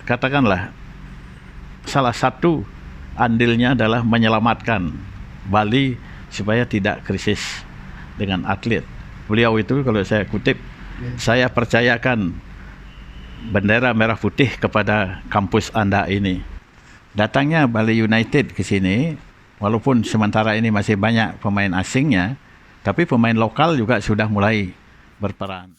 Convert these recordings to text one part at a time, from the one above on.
katakanlah salah satu andilnya adalah menyelamatkan Bali supaya tidak krisis dengan atlet. Beliau itu kalau saya kutip, saya percayakan bendera merah putih kepada kampus Anda ini. Datangnya Bali United ke sini, walaupun sementara ini masih banyak pemain asingnya, tapi pemain lokal juga sudah mulai berperan.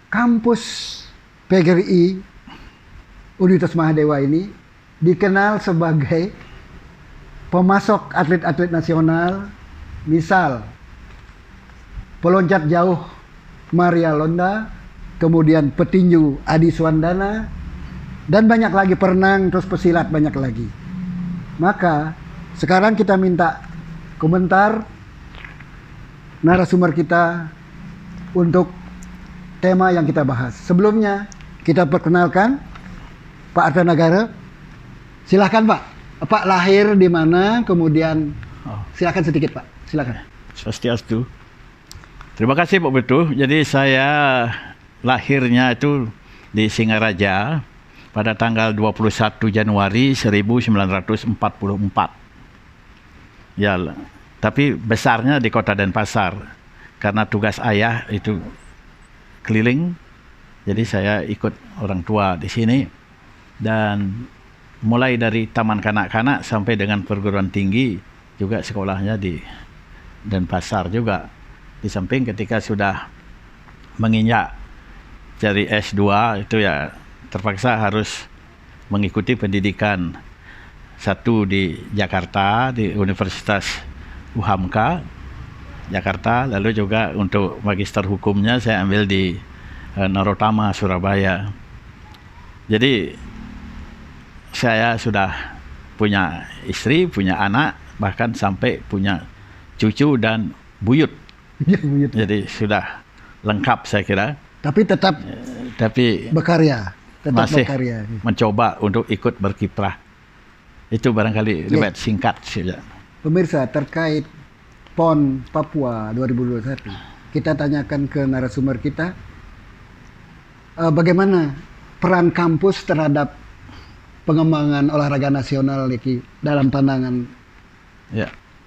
Kampus PGRI Universitas Mahadewa ini dikenal sebagai pemasok atlet-atlet nasional, misal peloncat jauh Maria Londa, kemudian petinju Adi Suwandana, dan banyak lagi, perenang, terus pesilat, banyak lagi. Maka sekarang kita minta komentar narasumber kita untuk tema yang kita bahas. Sebelumnya kita perkenalkan Pak Artanagara. Silahkan Pak. Pak lahir di mana? Kemudian silahkan sedikit Pak. Silahkan. Swastiastu. Terima kasih Pak Betu. Jadi saya lahirnya itu di Singaraja pada tanggal 21 Januari 1944. Ya, tapi besarnya di Kota Denpasar. Karena tugas ayah itu keliling, jadi saya ikut orang tua di sini. Dan mulai dari taman kanak-kanak sampai dengan perguruan tinggi juga sekolahnya di Denpasar juga. Di samping ketika sudah menginjak dari S2 itu ya terpaksa harus mengikuti pendidikan satu di Jakarta di Universitas UHAMKA Jakarta, lalu juga untuk magister hukumnya saya ambil di Narotama Surabaya. Jadi saya sudah punya istri, punya anak, bahkan sampai punya cucu dan buyut. Jadi sudah lengkap saya kira. Tapi tetap berkarya, tetap masih berkarya. Mencoba untuk ikut berkiprah. Itu barangkali riwayat singkat saja. Pemirsa, terkait PON Papua 2021, kita tanyakan ke narasumber kita bagaimana peran kampus terhadap pengembangan olahraga nasional ini dalam pandangan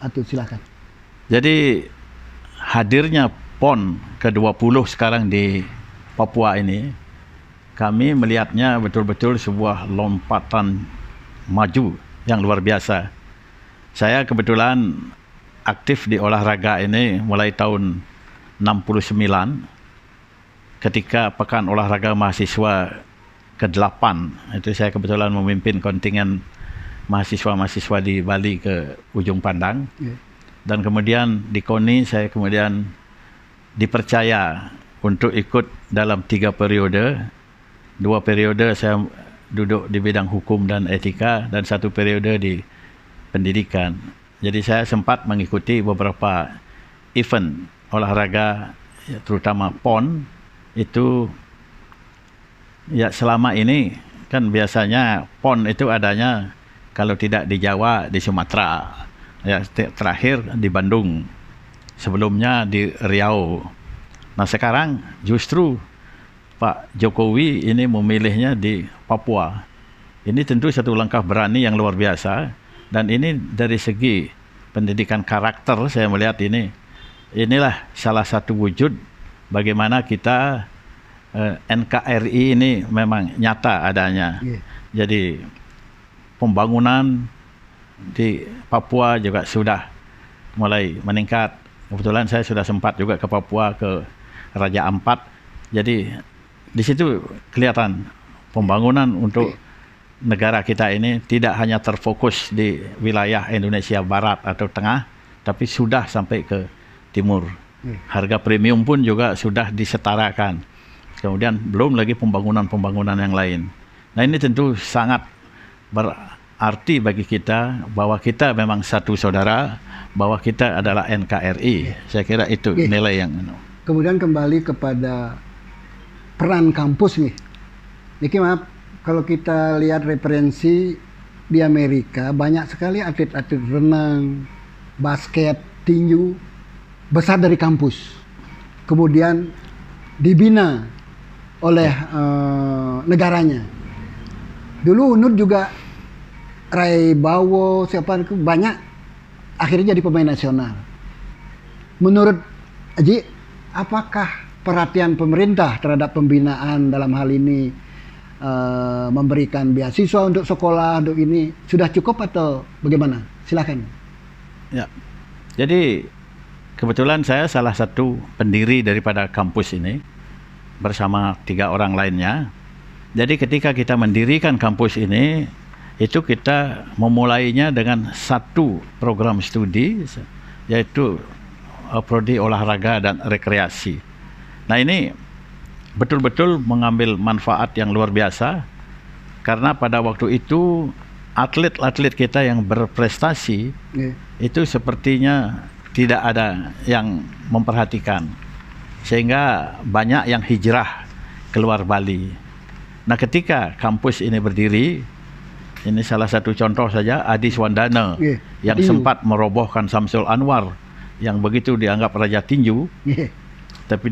Atut, silakan. Jadi hadirnya PON ke-20 sekarang di Papua ini, kami melihatnya betul-betul sebuah lompatan maju yang luar biasa. Saya kebetulan aktif di olahraga ini mulai tahun 69 ketika Pekan Olahraga Mahasiswa ke-8. Itu saya kebetulan memimpin kontingen mahasiswa-mahasiswa di Bali ke Ujung Pandang. Dan kemudian di KONI saya kemudian dipercaya untuk ikut dalam 3 periode. 2 periode saya duduk di bidang hukum dan etika dan 1 periode di pendidikan. Jadi saya sempat mengikuti beberapa event olahraga, terutama PON. Itu ya selama ini kan biasanya PON itu adanya kalau tidak di Jawa, di Sumatera. Ya, terakhir di Bandung. Sebelumnya di Riau. Nah sekarang justru Pak Jokowi ini memilihnya di Papua. Ini tentu satu langkah berani yang luar biasa. Dan ini dari segi pendidikan karakter saya melihat inilah salah satu wujud bagaimana kita NKRI ini memang nyata adanya. Jadi pembangunan di Papua juga sudah mulai meningkat. Kebetulan saya sudah sempat juga ke Papua, ke Raja Ampat. Jadi di situ kelihatan pembangunan untuk negara kita ini tidak hanya terfokus di wilayah Indonesia Barat atau Tengah, tapi sudah sampai ke Timur. Harga premium pun juga sudah disetarakan. Kemudian belum lagi pembangunan-pembangunan yang lain. Nah ini tentu sangat berarti bagi kita bahwa kita memang satu saudara, bahwa kita adalah NKRI. Saya kira itu nilai yang... Kemudian kembali kepada peran kampus nih. Niki maaf, kalau kita lihat referensi di Amerika, banyak sekali atlet-atlet renang, basket, tinju besar dari kampus. Kemudian dibina oleh negaranya. Dulu UNUD juga Ray Bawo, siapa itu banyak akhirnya jadi pemain nasional. Menurut Aji, apakah perhatian pemerintah terhadap pembinaan dalam hal ini memberikan beasiswa untuk sekolah untuk ini sudah cukup atau bagaimana? Silakan. Ya. Jadi kebetulan saya salah satu pendiri daripada kampus ini bersama 3 orang lainnya. Jadi ketika kita mendirikan kampus ini, itu kita memulainya dengan satu program studi, yaitu prodi olahraga dan rekreasi. Nah, ini betul-betul mengambil manfaat yang luar biasa, karena pada waktu itu atlet-atlet kita yang berprestasi itu sepertinya tidak ada yang memperhatikan, sehingga banyak yang hijrah keluar Bali. Nah, ketika kampus ini berdiri, ini salah satu contoh saja, Adi Swandana yang sempat merobohkan Samsul Anwar yang begitu dianggap raja tinju. Tapi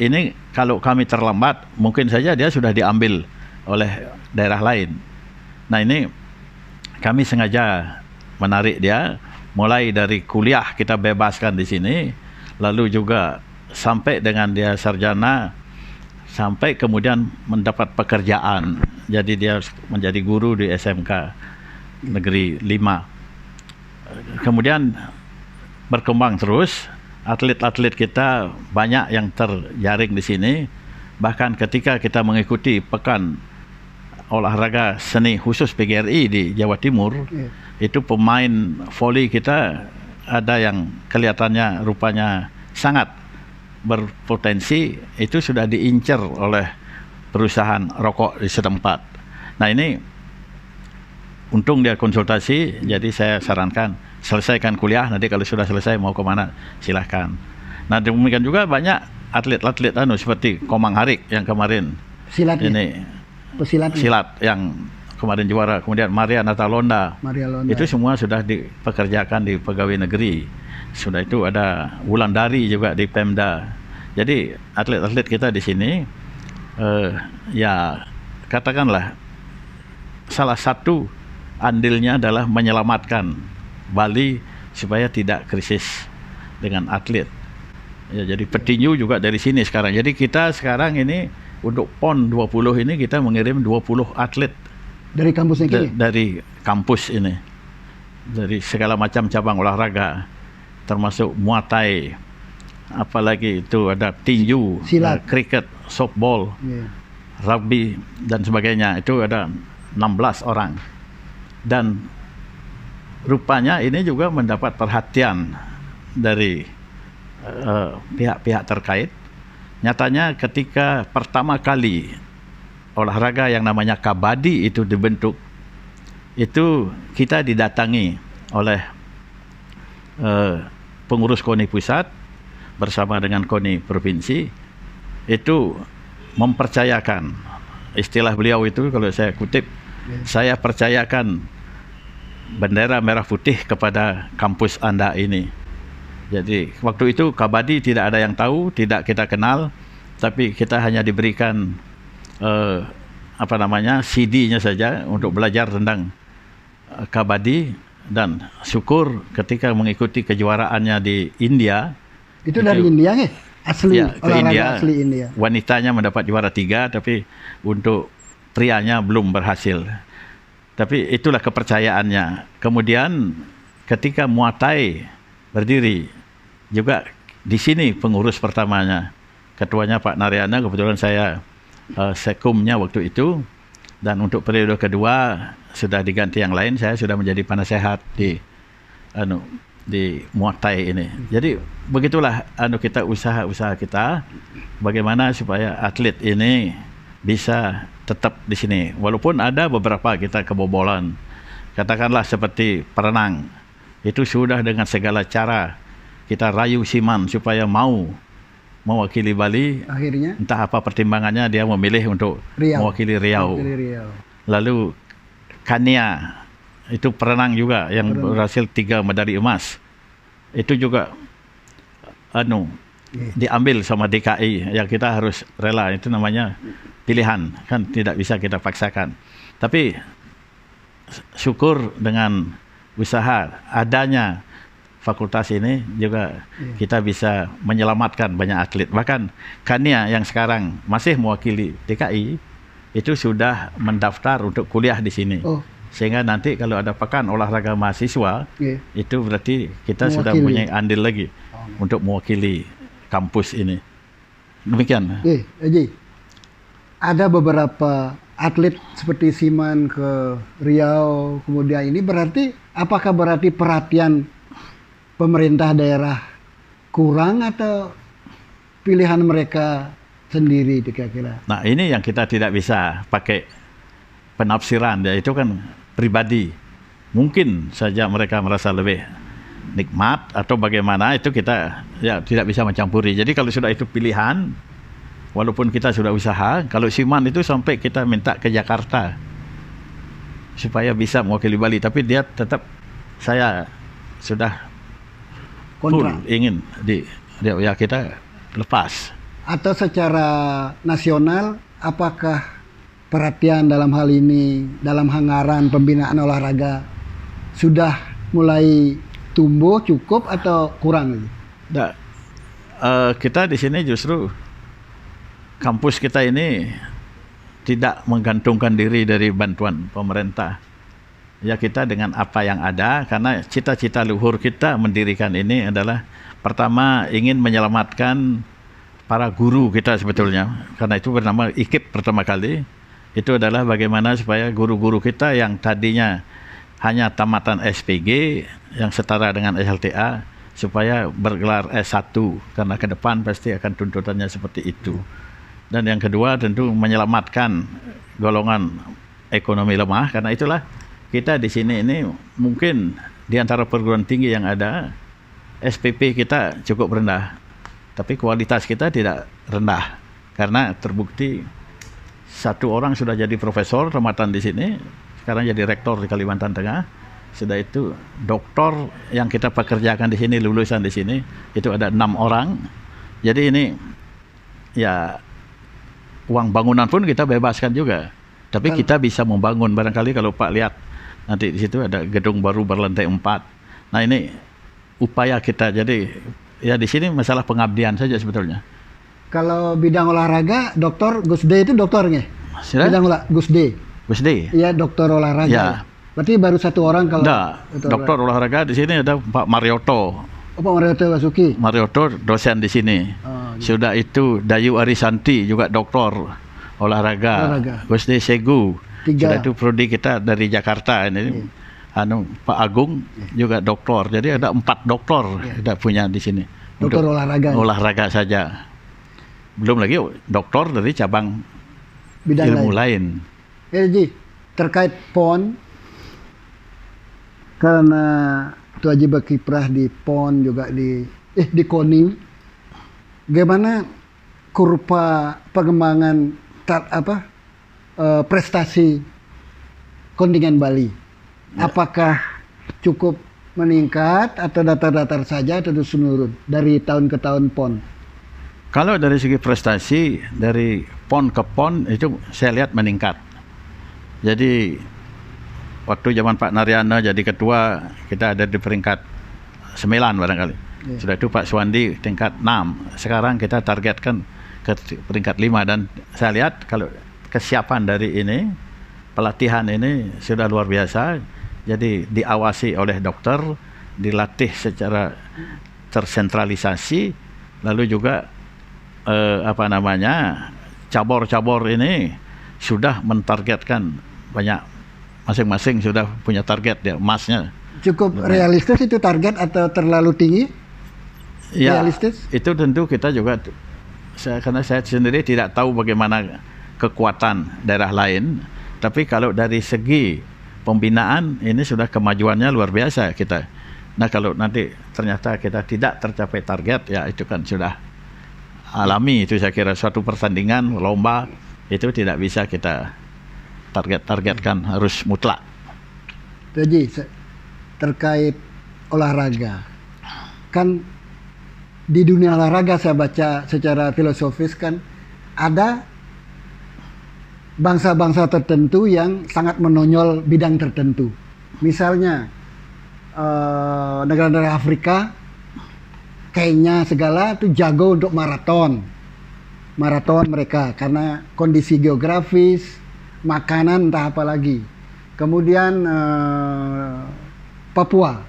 ini kalau kami terlambat, mungkin saja dia sudah diambil oleh daerah lain. Nah, ini kami sengaja menarik dia, mulai dari kuliah kita bebaskan di sini, lalu juga sampai dengan dia sarjana, sampai kemudian mendapat pekerjaan. Jadi dia menjadi guru di SMK Negeri 5. Kemudian berkembang terus, atlet-atlet kita banyak yang terjaring di sini. Bahkan ketika kita mengikuti pekan olahraga seni khusus PGRI di Jawa Timur, itu pemain voli kita ada yang kelihatannya rupanya sangat berpotensi, itu sudah diincar oleh perusahaan rokok di setempat. Nah, ini untung dia konsultasi, jadi saya sarankan selesaikan kuliah, nanti kalau sudah selesai mau kemana silahkan. Nah, demikian juga banyak atlet-atlet seperti Komang Harik yang kemarin silat ini pesilat silat yang kemarin juara, kemudian Maria Natalonda, itu semua sudah dipekerjakan di pegawai negeri. Sudah itu ada Wulandari juga di Pemda. Jadi atlet-atlet kita di sini ya katakanlah salah satu andilnya adalah menyelamatkan Bali supaya tidak krisis dengan atlet. Ya, jadi petinju juga dari sini sekarang. Jadi kita sekarang ini untuk PON 20 ini kita mengirim 20 atlet dari kampus ini. Dari kampus ini. Dari segala macam cabang olahraga, termasuk Muay Thai, apalagi itu ada tinju, silat, kriket, softball, rugby dan sebagainya. Itu ada 16 orang. Dan rupanya ini juga mendapat perhatian dari pihak-pihak terkait. Nyatanya ketika pertama kali olahraga yang namanya kabadi itu dibentuk, itu kita didatangi oleh pengurus KONI pusat bersama dengan KONI provinsi, itu mempercayakan, istilah beliau itu kalau saya kutip, saya percayakan bendera merah putih kepada kampus Anda ini. Jadi waktu itu kabadi tidak ada yang tahu, tidak kita kenal, tapi kita hanya diberikan CD-nya saja untuk belajar tentang kabadi. Dan syukur ketika mengikuti kejuaraannya di India. Itu dari India ya? Asli, ya, ke India, asli India. Wanitanya mendapat juara 3, tapi untuk prianya belum berhasil. Tapi itulah kepercayaannya. Kemudian ketika Muay Thai berdiri, juga di sini pengurus pertamanya, ketuanya Pak Naryana, kebetulan saya sekumnya waktu itu. Dan untuk periode kedua sudah diganti yang lain, saya sudah menjadi penasehat di Muay Thai ini. Jadi begitulah kita usaha kita bagaimana supaya atlet ini bisa tetap di sini. Walaupun ada beberapa kita kebobolan. Katakanlah seperti perenang. Itu sudah dengan segala cara kita rayu Siman supaya mau mewakili Bali. Akhirnya entah apa pertimbangannya dia memilih untuk mewakili Riau. Lalu Kania itu perenang juga yang berhasil 3 medali emas itu juga diambil sama DKI yang kita harus rela, itu namanya pilihan, kan tidak bisa kita paksakan. Tapi syukur dengan usaha adanya fakultas ini juga kita bisa menyelamatkan banyak atlet. Bahkan Kania yang sekarang masih mewakili DKI itu sudah mendaftar untuk kuliah di sini. Sehingga nanti kalau ada pekan olahraga mahasiswa, itu berarti kita sudah punya andil lagi untuk mewakili kampus ini. Demikian. Haji, ada beberapa atlet seperti Siman ke Riau, kemudian ini berarti, apakah berarti perhatian pemerintah daerah kurang atau pilihan mereka sendiri kira-kira? Nah, ini yang kita tidak bisa pakai penafsiran, ya itu kan pribadi. Mungkin saja mereka merasa lebih nikmat atau bagaimana, itu kita ya tidak bisa mencampuri. Jadi kalau sudah itu pilihan, walaupun kita sudah usaha, kalau Siman itu sampai kita minta ke Jakarta supaya bisa mewakili Bali, tapi dia tetap, saya sudah full ingin ya kita lepas. Atau secara nasional, apakah perhatian dalam hal ini, dalam anggaran pembinaan olahraga sudah mulai tumbuh cukup atau kurang? Nah, kita di sini justru kampus kita ini tidak menggantungkan diri dari bantuan pemerintah. Ya kita dengan apa yang ada, karena cita-cita luhur kita mendirikan ini adalah pertama ingin menyelamatkan para guru kita sebetulnya. Karena itu bernama IKIP pertama kali. Itu adalah bagaimana supaya guru-guru kita yang tadinya hanya tamatan SPG yang setara dengan SLTA supaya bergelar S1, karena ke depan pasti akan tuntutannya seperti itu. Dan yang kedua tentu menyelamatkan golongan ekonomi lemah, karena itulah kita di sini ini mungkin di antara perguruan tinggi yang ada SPP kita cukup rendah, tapi kualitas kita tidak rendah karena terbukti satu orang sudah jadi profesor tamatan di sini, sekarang jadi rektor di Kalimantan Tengah. Sudah itu doktor yang kita pekerjakan di sini, lulusan di sini itu ada 6 orang. Jadi ini ya uang bangunan pun kita bebaskan juga, tapi kita bisa membangun. Barangkali kalau Pak lihat nanti di situ ada gedung baru berlantai 4. Nah ini upaya kita. Jadi ya di sini masalah pengabdian saja sebetulnya. Kalau bidang olahraga, Dokter Gusde itu doktornya? Bidang Gusde. Gusde? Iya, dokter olahraga. Ya. Berarti baru satu orang kalau dokter olahraga di sini ada Pak Marioto. Pak Marioto Basuki. Marioto dosen di sini. Sudah itu Dayu Arisanti juga doktor olahraga. Gusde Segu. Sudah itu prodi kita dari Jakarta ini. Pak Agung juga doktor. Jadi ada 4 doktor kita punya di sini. Dokter olahraga. Olahraga saja. Belum lagi doktor dari cabang bidang ilmu lain. Ji, terkait PON, karena Tuh Haji berkiprah di PON juga di KONI, gimana kurva pengembangan prestasi kontingen Bali? Apakah cukup meningkat atau datar-datar saja atau terus menurun dari tahun ke tahun PON? Kalau dari segi prestasi, dari PON ke PON itu saya lihat meningkat. Jadi waktu zaman Pak Naryana jadi ketua, kita ada di peringkat 9 barangkali. Sudah itu Pak Suwandi tingkat 6. Sekarang kita targetkan ke peringkat 5. Dan saya lihat kalau kesiapan dari ini, pelatihan ini sudah luar biasa. Jadi diawasi oleh dokter, dilatih secara tersentralisasi, lalu juga cabur-cabur ini sudah mentargetkan banyak, masing-masing sudah punya target ya, emasnya. Cukup realistis itu target atau terlalu tinggi? Ya, realistis? Itu tentu kita juga, karena saya sendiri tidak tahu bagaimana kekuatan daerah lain, tapi kalau dari segi pembinaan ini sudah kemajuannya luar biasa kita. Nah kalau nanti ternyata kita tidak tercapai target, ya itu kan sudah alami. Itu saya kira suatu pertandingan, lomba, itu tidak bisa kita targetkan harus mutlak. Jadi terkait olahraga, kan di dunia olahraga saya baca secara filosofis kan ada bangsa-bangsa tertentu yang sangat menonjol bidang tertentu. Misalnya negara-negara Afrika, Kenya segala itu jago untuk maraton mereka karena kondisi geografis, makanan entah apa lagi. Kemudian Papua,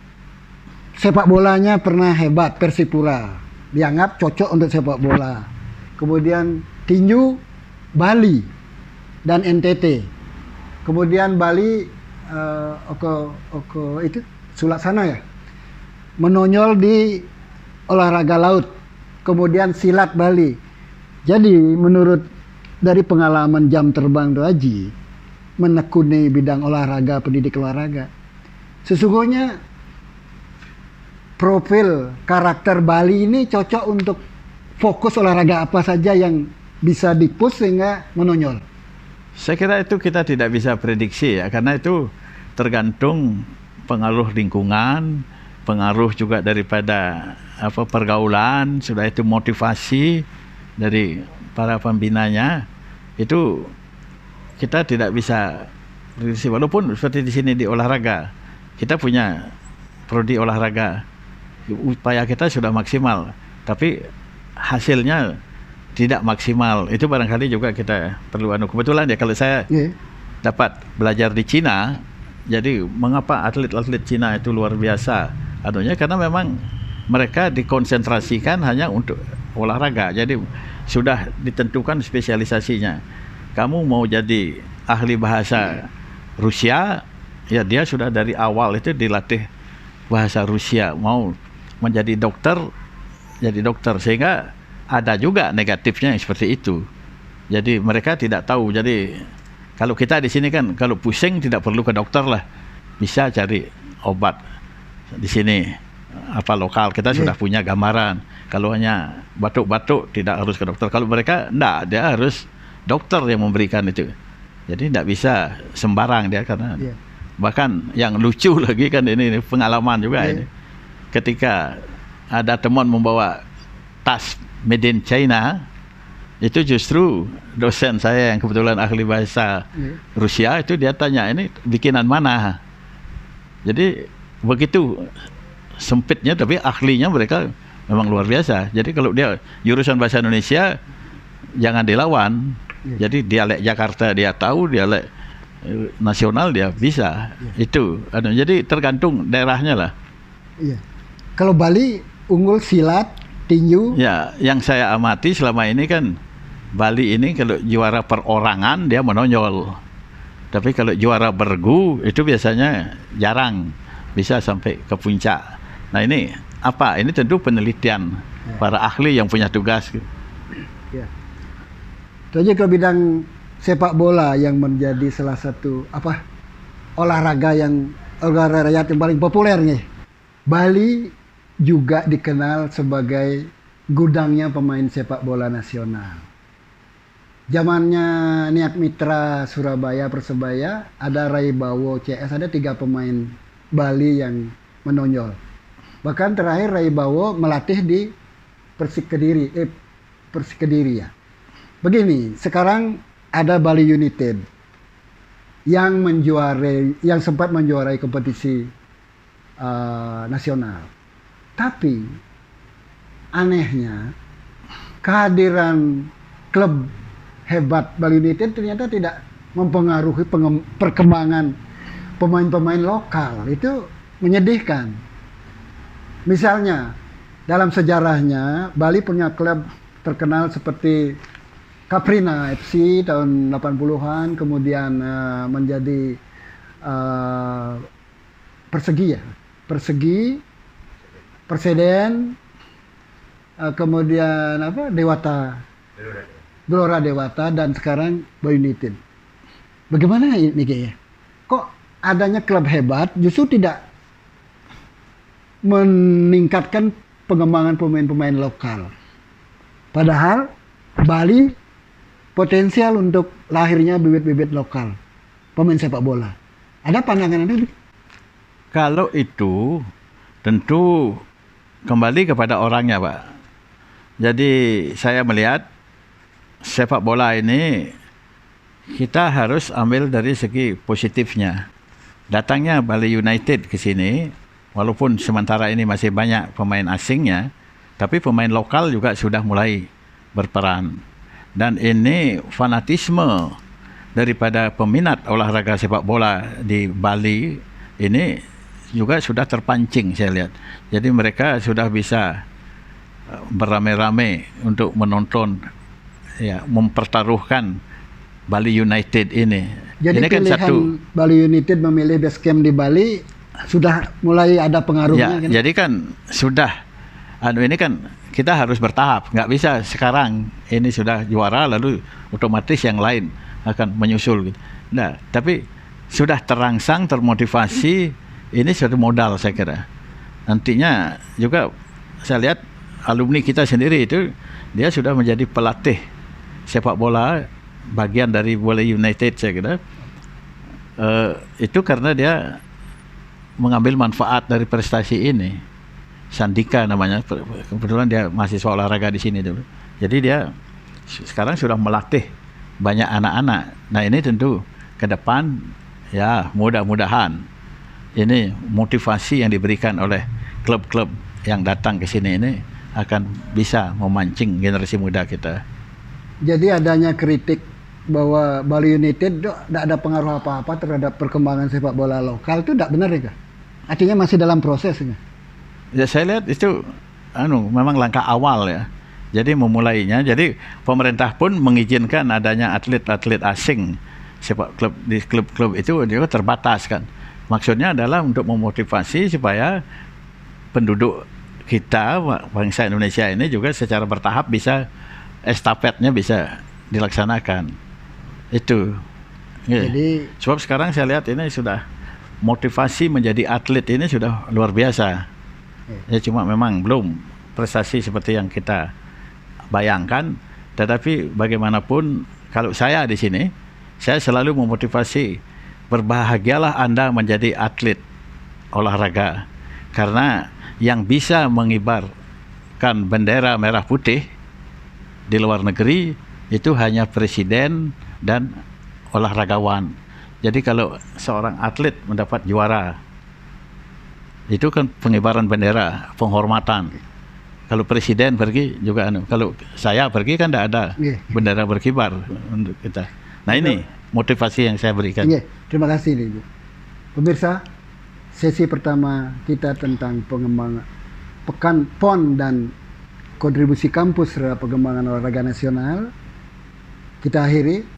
sepak bolanya pernah hebat, Persipura dianggap cocok untuk sepak bola. Kemudian tinju Bali dan NTT. Kemudian Bali itu Sulaksana ya, menonjol di olahraga laut. Kemudian silat Bali. Jadi menurut dari pengalaman jam terbang Doaji menekuni bidang olahraga, pendidik olahraga, sesungguhnya profil karakter Bali ini cocok untuk fokus olahraga apa saja yang bisa di-push sehingga menonjol. Saya kira itu kita tidak bisa prediksi ya, karena itu tergantung pengaruh lingkungan, pengaruh juga daripada pergaulan, sudah itu motivasi dari para pembinanya. Itu kita tidak bisa prediksi, walaupun seperti di sini di olahraga kita punya prodi olahraga, upaya kita sudah maksimal, tapi hasilnya tidak maksimal. Itu barangkali juga kita perlu kebetulan ya, kalau saya dapat belajar di Cina, jadi mengapa atlet-atlet Cina itu luar biasa karena memang mereka dikonsentrasikan hanya untuk olahraga. Jadi sudah ditentukan spesialisasinya. Kamu mau jadi ahli bahasa Rusia, ya dia sudah dari awal itu dilatih bahasa Rusia. Mau menjadi dokter, jadi dokter. Sehingga ada juga negatifnya seperti itu. Jadi mereka tidak tahu. Jadi kalau kita di sini kan, kalau pusing tidak perlu ke dokter lah, bisa cari obat di sini lokal. Kita sudah punya gambaran. Kalau hanya batuk-batuk tidak harus ke dokter. Kalau mereka enggak, dia harus dokter yang memberikan itu. Jadi tidak bisa sembarang dia, karena bahkan yang lucu lagi kan ini pengalaman juga ini. Ketika ada teman membawa tas made in China, itu justru dosen saya yang kebetulan ahli bahasa Rusia, itu dia tanya, ini bikinan mana? Jadi begitu sempitnya, tapi ahlinya mereka memang luar biasa. Jadi kalau dia jurusan bahasa Indonesia, jangan dilawan. Jadi dialek Jakarta dia tahu, dialek nasional dia bisa. Itu jadi tergantung daerahnya lah. Kalau Bali unggul silat, tinju. Ya, yang saya amati selama ini kan Bali ini kalau juara perorangan dia menonjol. Tapi kalau juara bergu itu biasanya jarang bisa sampai ke puncak. Nah ini apa? Ini tentu penelitian para ahli yang punya tugas. Itu aja ke bidang sepak bola yang menjadi salah satu olahraga rakyat yang paling populer nih. Bali juga dikenal sebagai gudangnya pemain sepak bola nasional. Zamannya Niat Mitra Surabaya Persebaya, ada Rai Bawo CS, ada 3 pemain Bali yang menonjol. Bahkan terakhir Rai Bawo melatih di Persik Kediri ya. Begini, sekarang ada Bali United yang sempat menjuarai kompetisi nasional. Tapi anehnya kehadiran klub hebat Bali United ternyata tidak mempengaruhi perkembangan pemain-pemain lokal. Itu menyedihkan. Misalnya dalam sejarahnya Bali punya klub terkenal seperti Caprina FC tahun 80-an, kemudian menjadi Persegi, Perseden, kemudian Gelora Dewata, dan sekarang Bali United. Bagaimana ini kayaknya? Kok adanya klub hebat justru tidak meningkatkan pengembangan pemain-pemain lokal? Padahal Bali potensial untuk lahirnya bibit-bibit lokal pemain sepak bola. Ada pandangan Anda? Kalau itu tentu kembali kepada orangnya, Pak. Jadi saya melihat sepak bola ini kita harus ambil dari segi positifnya. Datangnya Bali United ke sini, walaupun sementara ini masih banyak pemain asingnya, tapi pemain lokal juga sudah mulai berperan. Dan ini fanatisme daripada peminat olahraga sepak bola di Bali ini juga sudah terpancing, saya lihat. Jadi mereka sudah bisa beramai-ramai untuk menonton, ya, mempertaruhkan Bali United ini. Jadi ini kan pilihan Bali United memilih base camp di Bali sudah mulai ada pengaruhnya. Ya, jadi kan sudah, ini kan kita harus bertahap, nggak bisa sekarang ini sudah juara lalu otomatis yang lain akan menyusul gitu. Nah, tapi sudah terangsang, termotivasi, ini suatu modal saya kira. Nantinya juga saya lihat alumni kita sendiri itu dia sudah menjadi pelatih sepak bola, bagian dari Bali United saya kira. Itu karena dia mengambil manfaat dari prestasi ini. Sandika namanya, kebetulan dia mahasiswa olahraga di sini dulu. Jadi dia sekarang sudah melatih banyak anak-anak. Nah ini tentu ke depan ya mudah-mudahan ini motivasi yang diberikan oleh klub-klub yang datang ke sini ini akan bisa memancing generasi muda kita. Jadi adanya kritik bahwa Bali United tidak ada pengaruh apa-apa terhadap perkembangan sepak bola lokal, itu tidak benar ya? Artinya masih dalam prosesnya. Ya saya lihat itu memang langkah awal ya. Jadi memulainya, jadi pemerintah pun mengizinkan adanya atlet-atlet asing sepak klub di klub-klub itu juga terbatas kan. Maksudnya adalah untuk memotivasi supaya penduduk kita, bangsa Indonesia ini juga secara bertahap bisa estafetnya bisa dilaksanakan. Itu. Ya. Jadi sebab sekarang saya lihat ini sudah motivasi menjadi atlet ini sudah luar biasa. Ya cuma memang belum prestasi seperti yang kita bayangkan, tetapi bagaimanapun kalau saya di sini, saya selalu memotivasi, berbahagialah Anda menjadi atlet olahraga, karena yang bisa mengibarkan bendera merah putih di luar negeri itu hanya presiden dan olahragawan. Jadi kalau seorang atlet mendapat juara, itu kan pengibaran bendera, penghormatan. Kalau presiden pergi juga kalau saya pergi kan tidak ada bendera berkibar untuk kita. Nah ini motivasi yang saya berikan. Terima kasih Ibu. Pemirsa, sesi pertama kita tentang pengembangan Pekan PON dan kontribusi kampus terhadap pengembangan olahraga nasional kita akhiri.